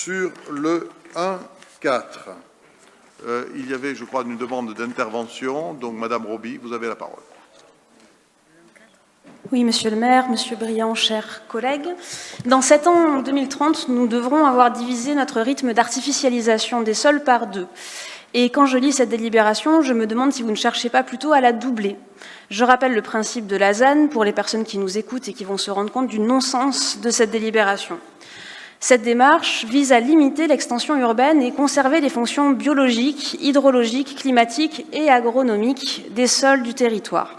Sur le 1.4, il y avait, je crois, une demande d'intervention. Donc, Madame Roby, vous avez la parole. Oui, Monsieur le maire, Monsieur Briand, chers collègues. Dans 7 ans, en 2030, nous devrons avoir divisé notre rythme d'artificialisation des sols par 2. Et quand je lis cette délibération, je me demande si vous ne cherchez pas plutôt à la doubler. Je rappelle le principe de la ZAN pour les personnes qui nous écoutent et qui vont se rendre compte du non-sens de cette délibération. Cette démarche vise à limiter l'extension urbaine et conserver les fonctions biologiques, hydrologiques, climatiques et agronomiques des sols du territoire.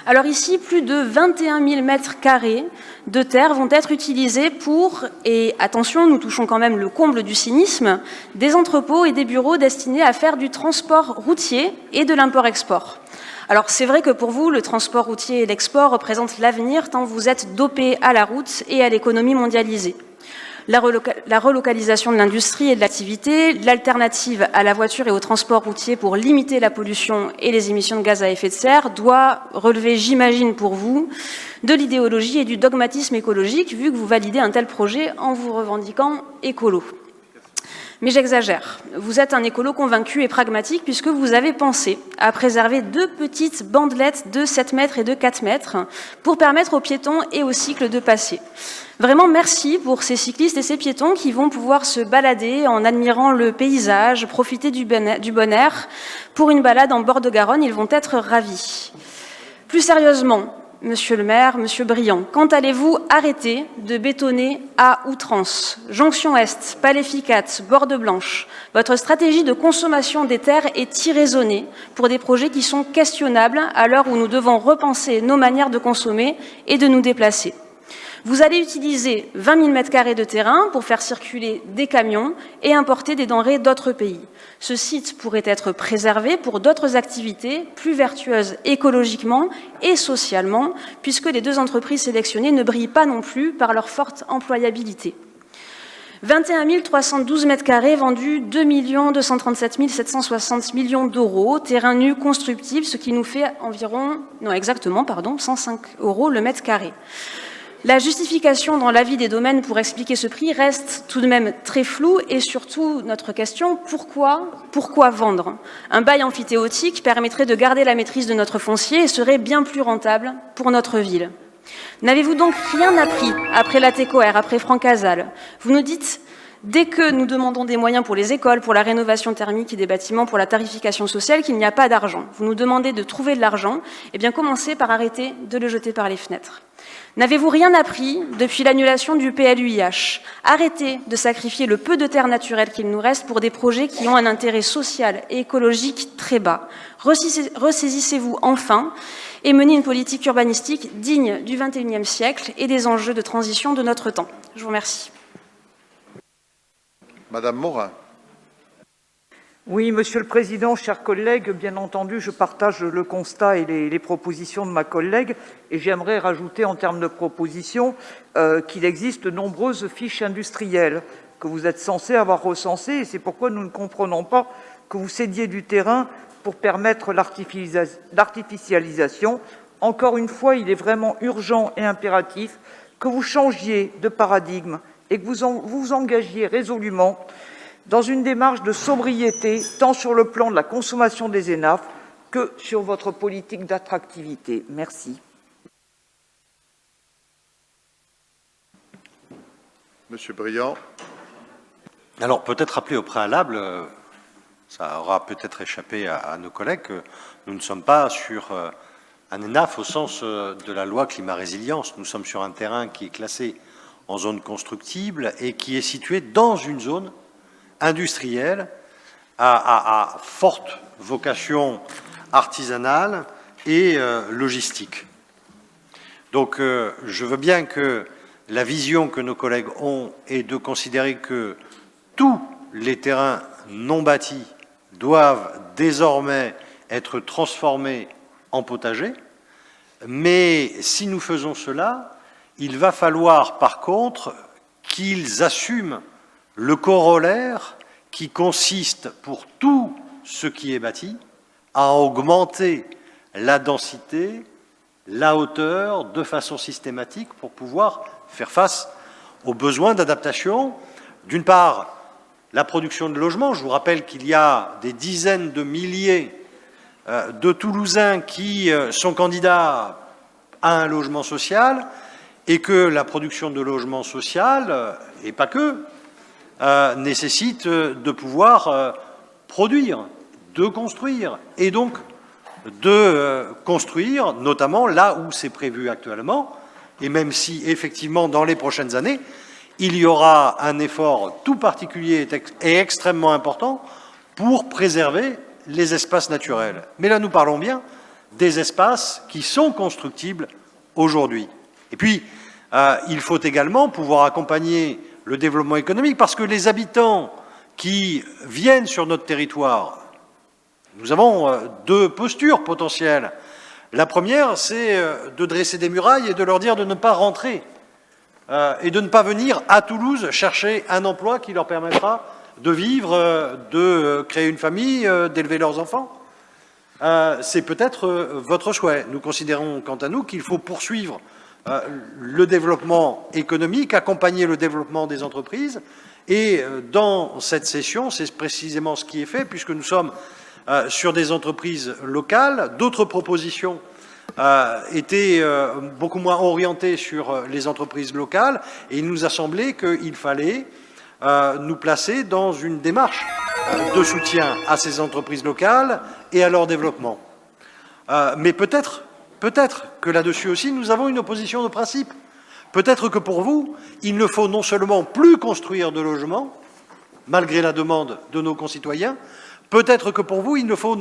Alors ici, plus de 21 000 mètres carrés de terre vont être utilisés pour, et attention, nous touchons quand même le comble du cynisme, des entrepôts et des bureaux destinés à faire du transport routier et de l'import-export. Alors c'est vrai que pour vous, le transport routier et l'export représentent l'avenir tant vous êtes dopés à la route et à l'économie mondialisée. La relocalisation de l'industrie et de l'activité, l'alternative à la voiture et au transport routier pour limiter la pollution et les émissions de gaz à effet de serre doit relever, j'imagine pour vous, de l'idéologie et du dogmatisme écologique, vu que vous validez un tel projet en vous revendiquant écolo. Mais j'exagère. Vous êtes un écolo convaincu et pragmatique puisque vous avez pensé à préserver 2 petites bandelettes de 7 mètres et de 4 mètres pour permettre aux piétons et aux cycles de passer. Vraiment, merci pour ces cyclistes et ces piétons qui vont pouvoir se balader en admirant le paysage, profiter du bon air. Pour une balade en bord de Garonne, ils vont être ravis. Plus sérieusement, Monsieur le maire, Monsieur Briand, quand allez-vous arrêter de bétonner à outrance? Jonction Est, Palais Ficate, Borde Blanche. Votre stratégie de consommation des terres est irraisonnée pour des projets qui sont questionnables à l'heure où nous devons repenser nos manières de consommer et de nous déplacer. Vous allez utiliser 20 000 m² de terrain pour faire circuler des camions et importer des denrées d'autres pays. Ce site pourrait être préservé pour d'autres activités plus vertueuses écologiquement et socialement, puisque les 2 entreprises sélectionnées ne brillent pas non plus par leur forte employabilité. 21 312 m² vendus 2 237 760 millions d'euros, terrain nu constructible, ce qui nous fait environ, 105 € le mètre carré. La justification dans l'avis des domaines pour expliquer ce prix reste tout de même très floue et surtout notre question, pourquoi vendre? Un bail amphithéotique permettrait de garder la maîtrise de notre foncier et serait bien plus rentable pour notre ville. N'avez-vous donc rien appris après la TECOR, après Franck Hazal? Vous nous dites, dès que nous demandons des moyens pour les écoles, pour la rénovation thermique et des bâtiments, pour la tarification sociale, qu'il n'y a pas d'argent. Vous nous demandez de trouver de l'argent, eh bien commencez par arrêter de le jeter par les fenêtres. N'avez-vous rien appris depuis l'annulation du PLUIH? Arrêtez de sacrifier le peu de terre naturelle qu'il nous reste pour des projets qui ont un intérêt social et écologique très bas. Ressaisissez-vous enfin et menez une politique urbanistique digne du XXIe siècle et des enjeux de transition de notre temps. Je vous remercie. Madame Morin. Oui, Monsieur le Président, chers collègues, bien entendu, je partage le constat et les propositions de ma collègue et j'aimerais rajouter en termes de propositions qu'il existe de nombreuses fiches industrielles que vous êtes censés avoir recensées et c'est pourquoi nous ne comprenons pas que vous cédiez du terrain pour permettre l'artificialisation. Encore une fois, il est vraiment urgent et impératif que vous changiez de paradigme et que vous vous engagiez résolument dans une démarche de sobriété, tant sur le plan de la consommation des Enaf que sur votre politique d'attractivité. Merci. Monsieur Briand. Alors, peut-être rappeler au préalable, ça aura peut-être échappé à nos collègues, que nous ne sommes pas sur un ENAF au sens de la loi climat-résilience. Nous sommes sur un terrain qui est classé en zone constructible et qui est situé dans une zone industrielle à forte vocation artisanale et logistique. Donc, je veux bien que la vision que nos collègues ont est de considérer que tous les terrains non bâtis doivent désormais être transformés en potager, mais si nous faisons cela, il va falloir par contre qu'ils assument le corollaire qui consiste pour tout ce qui est bâti à augmenter la densité, la hauteur de façon systématique pour pouvoir faire face aux besoins d'adaptation d'une part, la production de logements. Je vous rappelle qu'il y a des dizaines de milliers de Toulousains qui sont candidats à un logement social et que la production de logement social, et pas que, nécessite de pouvoir produire, de construire, et donc de construire, notamment là où c'est prévu actuellement, et même si, effectivement, dans les prochaines années, il y aura un effort tout particulier et extrêmement important pour préserver les espaces naturels. Mais là, nous parlons bien des espaces qui sont constructibles aujourd'hui. Et puis, il faut également pouvoir accompagner le développement économique, parce que les habitants qui viennent sur notre territoire, nous avons deux postures potentielles. La première, c'est de dresser des murailles et de leur dire de ne pas rentrer et de ne pas venir à Toulouse chercher un emploi qui leur permettra de vivre, de créer une famille, d'élever leurs enfants. C'est peut-être votre souhait. Nous considérons, quant à nous, qu'il faut poursuivre le développement économique, accompagner le développement des entreprises. Et dans cette session, c'est précisément ce qui est fait, puisque nous sommes sur des entreprises locales. D'autres propositions étaient beaucoup moins orientées sur les entreprises locales, et il nous a semblé qu'il fallait nous placer dans une démarche de soutien à ces entreprises locales et à leur développement. Mais peut-être que là-dessus aussi, nous avons une opposition de principe. Peut-être que pour vous, il ne faut non seulement plus construire de logements, malgré la demande de nos concitoyens, peut-être que pour vous, il ne faut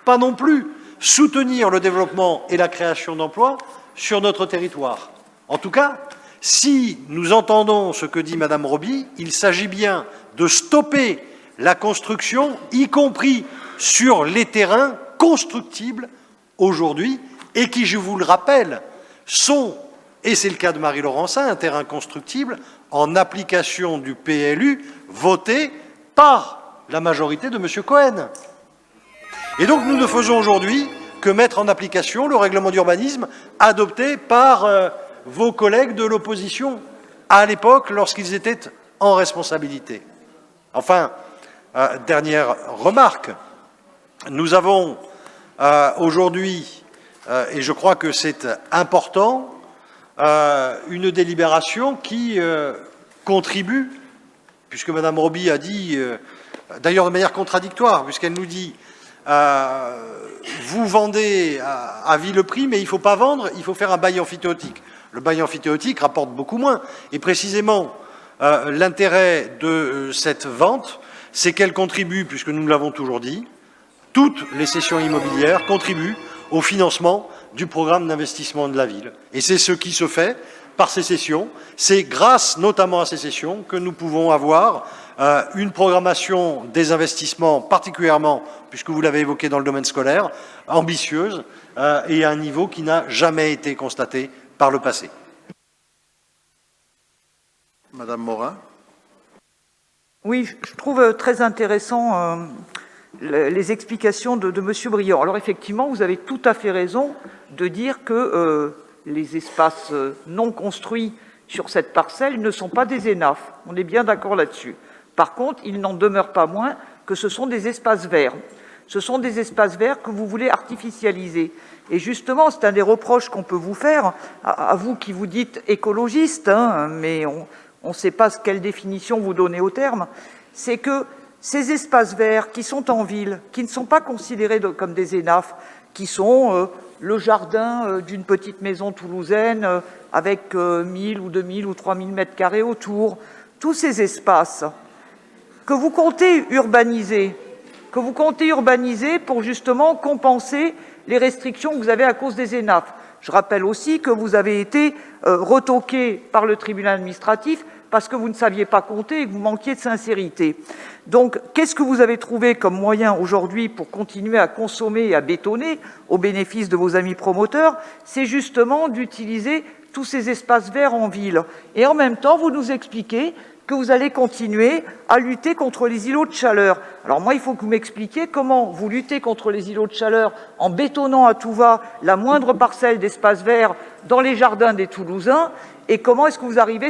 pas non plus soutenir le développement et la création d'emplois sur notre territoire. En tout cas, si nous entendons ce que dit Madame Roby, il s'agit bien de stopper la construction, y compris sur les terrains constructibles aujourd'hui, et qui, je vous le rappelle, sont, et c'est le cas de Marie-Laurencin, un terrain constructible en application du PLU voté par la majorité de M. Cohen. Et donc nous ne faisons aujourd'hui que mettre en application le règlement d'urbanisme adopté par vos collègues de l'opposition à l'époque lorsqu'ils étaient en responsabilité. Enfin, dernière remarque, nous avons aujourd'hui, et je crois que c'est important, une délibération qui contribue, puisque Mme Roby a dit, d'ailleurs de manière contradictoire, puisqu'elle nous dit vous vendez à vil prix, mais il ne faut pas vendre, il faut faire un bail emphytéotique. Le bail emphytéotique rapporte beaucoup moins. Et précisément, l'intérêt de cette vente, c'est qu'elle contribue, puisque nous l'avons toujours dit, toutes les cessions immobilières contribuent au financement du programme d'investissement de la ville. Et c'est ce qui se fait par ces cessions. C'est grâce notamment à ces cessions que nous pouvons avoir une programmation des investissements, particulièrement, puisque vous l'avez évoqué dans le domaine scolaire, ambitieuse et à un niveau qui n'a jamais été constaté par le passé. Madame Morin. Oui, je trouve très intéressant les explications de M. Briand. Alors effectivement, vous avez tout à fait raison de dire que les espaces non construits sur cette parcelle ne sont pas des ENAF. On est bien d'accord là-dessus. Par contre, il n'en demeure pas moins que ce sont des espaces verts. Ce sont des espaces verts que vous voulez artificialiser. Et justement, c'est un des reproches qu'on peut vous faire, à vous qui vous dites écologiste, hein, mais on ne sait pas quelle définition vous donnez au terme, c'est que ces espaces verts qui sont en ville, qui ne sont pas considérés comme des ENAF, qui sont le jardin d'une petite maison toulousaine avec 1000 ou 2000 ou 3000 mètres carrés autour, tous ces espaces que vous comptez urbaniser pour justement compenser les restrictions que vous avez à cause des ENAF. Je rappelle aussi que vous avez été retoqué par le tribunal administratif parce que vous ne saviez pas compter et que vous manquiez de sincérité. Donc, qu'est-ce que vous avez trouvé comme moyen aujourd'hui pour continuer à consommer et à bétonner au bénéfice de vos amis promoteurs? C'est justement d'utiliser tous ces espaces verts en ville. Et en même temps, vous nous expliquez que vous allez continuer à lutter contre les îlots de chaleur. Alors moi, il faut que vous m'expliquiez comment vous luttez contre les îlots de chaleur en bétonnant à tout va la moindre parcelle d'espace vert dans les jardins des Toulousains, et comment est-ce que vous arrivez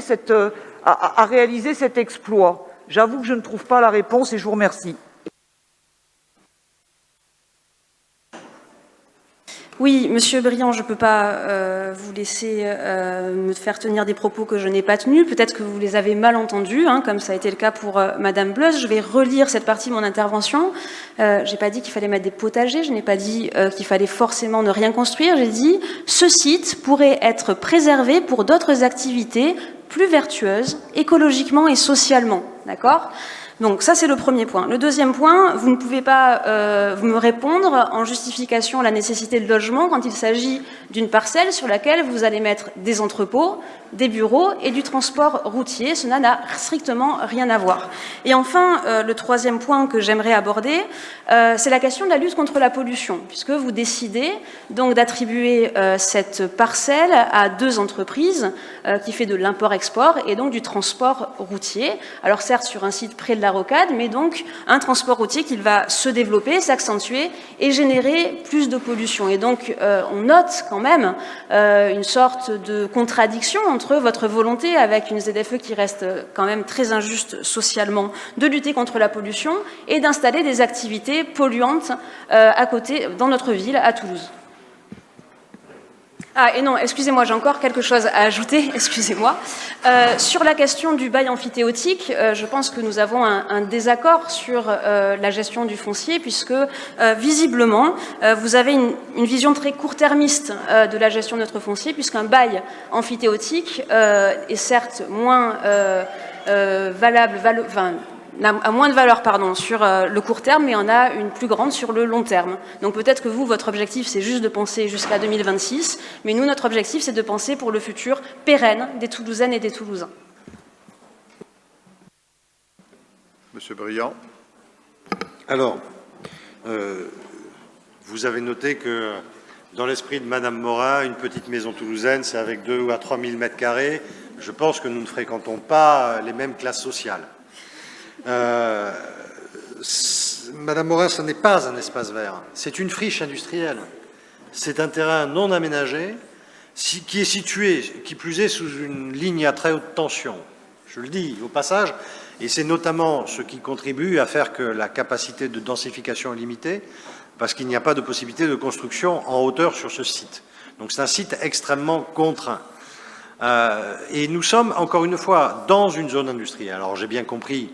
à réaliser cet exploit. J'avoue que je ne trouve pas la réponse et je vous remercie. Oui, Monsieur Briand, je ne peux pas vous laisser me faire tenir des propos que je n'ai pas tenus. Peut-être que vous les avez mal entendus, hein, comme ça a été le cas pour Madame Bleuse. Je vais relire cette partie de mon intervention. Je n'ai pas dit qu'il fallait mettre des potagers, je n'ai pas dit qu'il fallait forcément ne rien construire. J'ai dit « ce site pourrait être préservé pour d'autres activités plus vertueuses, écologiquement et socialement ». D'accord ? Donc ça, c'est le premier point. Le deuxième point, vous ne pouvez pas me répondre en justification la nécessité de logement quand il s'agit d'une parcelle sur laquelle vous allez mettre des entrepôts, des bureaux et du transport routier. Cela n'a strictement rien à voir. Et enfin, le troisième point que j'aimerais aborder, c'est la question de la lutte contre la pollution, puisque vous décidez donc d'attribuer cette parcelle à 2 entreprises qui fait de l'import-export et donc du transport routier. Alors certes, sur un site près de la Rocade, mais donc un transport routier qui va se développer, s'accentuer et générer plus de pollution. Et donc on note quand même une sorte de contradiction entre votre volonté, avec une ZFE qui reste quand même très injuste socialement, de lutter contre la pollution et d'installer des activités polluantes à côté, dans notre ville, à Toulouse. Ah, et non, excusez-moi, j'ai encore quelque chose à ajouter, excusez-moi. Sur la question du bail amphithéotique, je pense que nous avons un désaccord sur la gestion du foncier, puisque visiblement, vous avez une vision très court-termiste de la gestion de notre foncier, puisqu'un bail amphithéotique est certes moins a moins de valeur sur le court terme, mais en a une plus grande sur le long terme. Donc peut-être que vous, votre objectif, c'est juste de penser jusqu'à 2026, mais nous, notre objectif, c'est de penser pour le futur pérenne des Toulousaines et des Toulousains. Monsieur Briand. Alors, vous avez noté que dans l'esprit de Madame Morin, une petite maison toulousaine, c'est avec 2 000 à 3 000 mètres carrés. Je pense que nous ne fréquentons pas les mêmes classes sociales. Madame Morin, ce n'est pas un espace vert, c'est une friche industrielle. C'est un terrain non aménagé qui est situé, qui plus est, sous une ligne à très haute tension. Je le dis au passage, et c'est notamment ce qui contribue à faire que la capacité de densification est limitée, parce qu'il n'y a pas de possibilité de construction en hauteur sur ce site. Donc c'est un site extrêmement contraint. Et nous sommes, encore une fois, dans une zone industrielle. Alors j'ai bien compris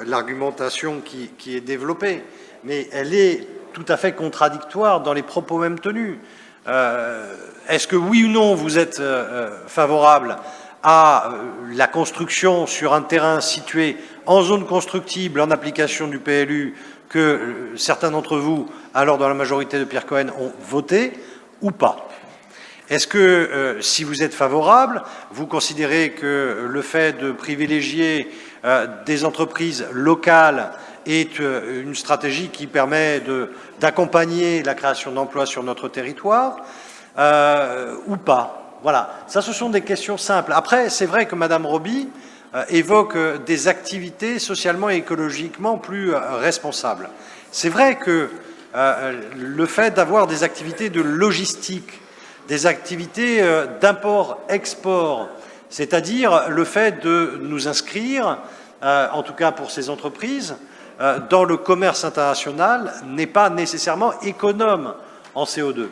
l'argumentation qui est développée, mais elle est tout à fait contradictoire dans les propos même tenus. Est-ce que oui ou non vous êtes favorable à la construction sur un terrain situé en zone constructible en application du PLU que certains d'entre vous, alors dans la majorité de Pierre Cohen, ont voté ou pas? Est-ce que, si vous êtes favorable, vous considérez que le fait de privilégier des entreprises locales est une stratégie qui permet d'accompagner la création d'emplois sur notre territoire ou pas? Voilà, ça ce sont des questions simples. Après, c'est vrai que Madame Roby évoque des activités socialement et écologiquement plus responsables. C'est vrai que le fait d'avoir des activités de logistique, des activités d'import-export, c'est-à-dire le fait de nous inscrire, en tout cas pour ces entreprises, dans le commerce international n'est pas nécessairement économe en CO2.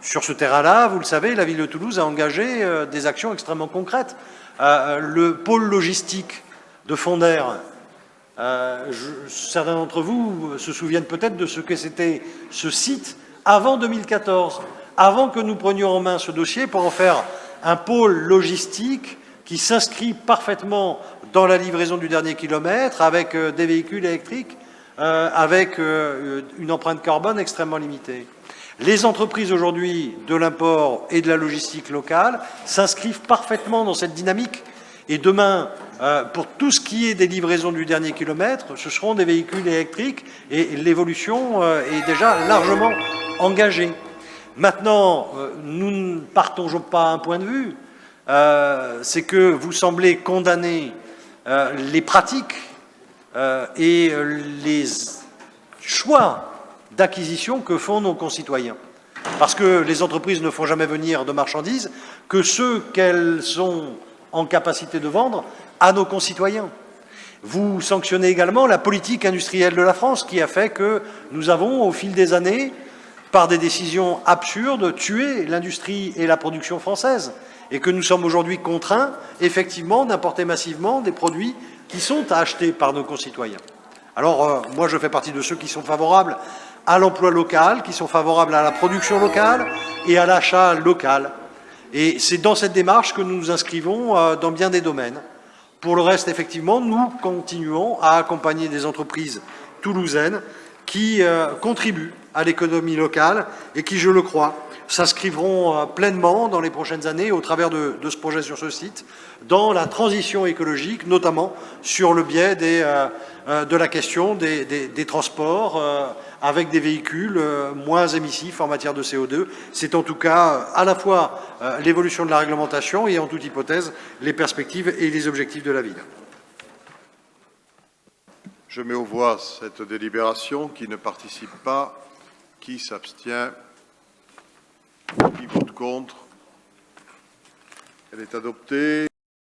Sur ce terrain-là, vous le savez, la ville de Toulouse a engagé des actions extrêmement concrètes. Le pôle logistique de Fonder, certains d'entre vous se souviennent peut-être de ce que c'était ce site avant 2014, avant que nous prenions en main ce dossier pour en faire un pôle logistique qui s'inscrit parfaitement dans la livraison du dernier kilomètre, avec des véhicules électriques, avec une empreinte carbone extrêmement limitée. Les entreprises aujourd'hui de l'import et de la logistique locale s'inscrivent parfaitement dans cette dynamique. Et demain, pour tout ce qui est des livraisons du dernier kilomètre, ce seront des véhicules électriques et l'évolution est déjà largement engagée. Maintenant, nous ne partageons pas un point de vue, c'est que vous semblez condamner les pratiques et les choix d'acquisition que font nos concitoyens. Parce que les entreprises ne font jamais venir de marchandises que ceux qu'elles sont en capacité de vendre à nos concitoyens. Vous sanctionnez également la politique industrielle de la France qui a fait que nous avons, au fil des années, par des décisions absurdes, tué l'industrie et la production française et que nous sommes aujourd'hui contraints, effectivement, d'importer massivement des produits qui sont à acheter par nos concitoyens. Alors, moi, je fais partie de ceux qui sont favorables à l'emploi local, qui sont favorables à la production locale et à l'achat local. Et c'est dans cette démarche que nous nous inscrivons dans bien des domaines. Pour le reste, effectivement, nous continuons à accompagner des entreprises toulousaines qui contribuent à l'économie locale et qui, je le crois, s'inscrivront pleinement dans les prochaines années au travers de ce projet sur ce site dans la transition écologique, notamment sur le biais de la question des transports avec des véhicules moins émissifs en matière de CO2. C'est en tout cas à la fois l'évolution de la réglementation et en toute hypothèse les perspectives et les objectifs de la ville. Je mets aux voix cette délibération. Qui ne participe pas? Qui s'abstient? Qui vote contre? Elle est adoptée.